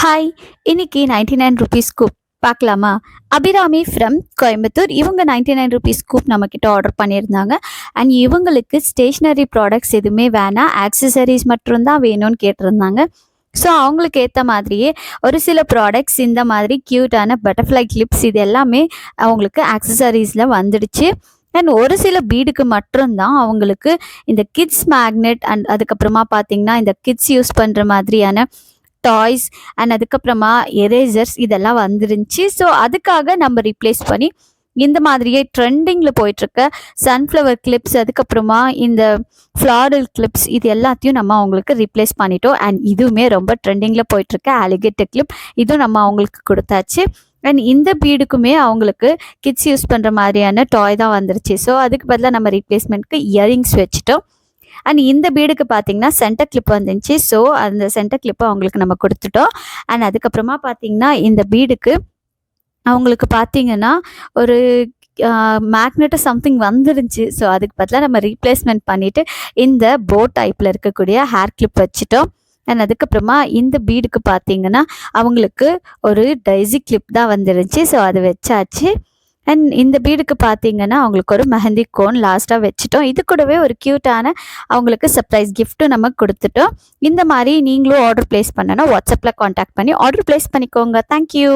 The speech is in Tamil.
ஹாய்! இன்னைக்கு ₹99 ஸ்கூப் பார்க்கலாமா? அபிராமி ஃப்ரம் கோயம்புத்தூர். இவங்க ₹99 ஸ்கூப் நம்மக்கிட்ட ஆர்டர் பண்ணியிருந்தாங்க. அண்ட் இவங்களுக்கு ஸ்டேஷ்னரி ப்ராடக்ட்ஸ் எதுவுமே வேணாம். ஆக்சஸரீஸ் மட்டும் தான் வேணும்னு கேட்டிருந்தாங்க. ஸோ அவங்களுக்கு ஏற்ற மாதிரியே ஒரு சில ப்ராடக்ட்ஸ் இந்த மாதிரி க்யூட்டான பட்டர்ஃப்ளை கிளிப்ஸ் இது எல்லாமே அவங்களுக்கு ஆக்சஸரீஸில் வந்துடுச்சு. அண்ட் ஒரு சில பீடுக்கு மட்டும்தான் அவங்களுக்கு இந்த கிட்ஸ் மேக்னெட் அண்ட் அதுக்கப்புறமா பார்த்தீங்கன்னா, இந்த கிட்ஸ் யூஸ் பண்ணுற மாதிரியான டாய்ஸ் அண்ட் அதுக்கப்புறமா எரேசர்ஸ் இதெல்லாம் வந்துருந்துச்சு. ஸோ அதுக்காக நம்ம ரீப்ளேஸ் பண்ணி இந்த மாதிரியே ட்ரெண்டிங்கில் போயிட்டுருக்க சன்ஃப்ளவர் கிளிப்ஸ் அதுக்கப்புறமா இந்த ஃப்ளாரல் கிளிப்ஸ் இது எல்லாத்தையும் நம்ம அவங்களுக்கு ரீப்ளேஸ் பண்ணிட்டோம். அண்ட் இதுவுமே ரொம்ப ட்ரெண்டிங்கில் போயிட்டுருக்க அலிகேட்டர் கிளிப் இதுவும் நம்ம அவங்களுக்கு கொடுத்தாச்சு. அண்ட் இந்த பீடுக்குமே அவங்களுக்கு கிட்ஸ் யூஸ் பண்ணுற மாதிரியான டாய் தான் வந்துருச்சு. ஸோ அதுக்கு பதிலாக நம்ம ரீப்ளேஸ்மெண்ட்க்கு இயரிங்ஸ் வச்சுட்டோம். அண்ட் இந்த பீடுக்கு பார்த்தீங்கன்னா சென்டர் கிளிப் வந்துச்சு. ஸோ அந்த சென்டர் கிளிப்பை அவங்களுக்கு நம்ம கொடுத்துட்டோம். அண்ட் அதுக்கப்புறமா பார்த்தீங்கன்னா இந்த பீடுக்கு அவங்களுக்கு பார்த்தீங்கன்னா ஒரு மேக்னெட்டு சம்திங் வந்துருந்துச்சு. ஸோ அதுக்கு பதிலாக நம்ம ரீப்ளேஸ்மெண்ட் பண்ணிவிட்டு இந்த போ டைப்பில் இருக்கக்கூடிய ஹேர் கிளிப் வச்சுட்டோம். அண்ட் அதுக்கப்புறமா இந்த பீடுக்கு பார்த்தீங்கன்னா அவங்களுக்கு ஒரு டைசி கிளிப் தான் வந்துருந்துச்சு. ஸோ அது வச்சாச்சு. அண்ட் இந்த பீடுக்கு பார்த்தீங்கன்னா அவங்களுக்கு ஒரு மெஹந்தி கோன் லாஸ்ட்டாக வச்சுட்டோம். இது கூடவே ஒரு க்யூட்டான அவங்களுக்கு சர்ப்ரைஸ் கிஃப்ட்டும் நம்ம கொடுத்துட்டோம். இந்த மாதிரி நீங்களும் ஆர்டர் ப்ளேஸ் பண்ணனா வாட்ஸ்அப்பில் காண்டாக்ட் பண்ணி ஆர்டர் ப்ளேஸ் பண்ணிக்கோங்க. தேங்க்யூ.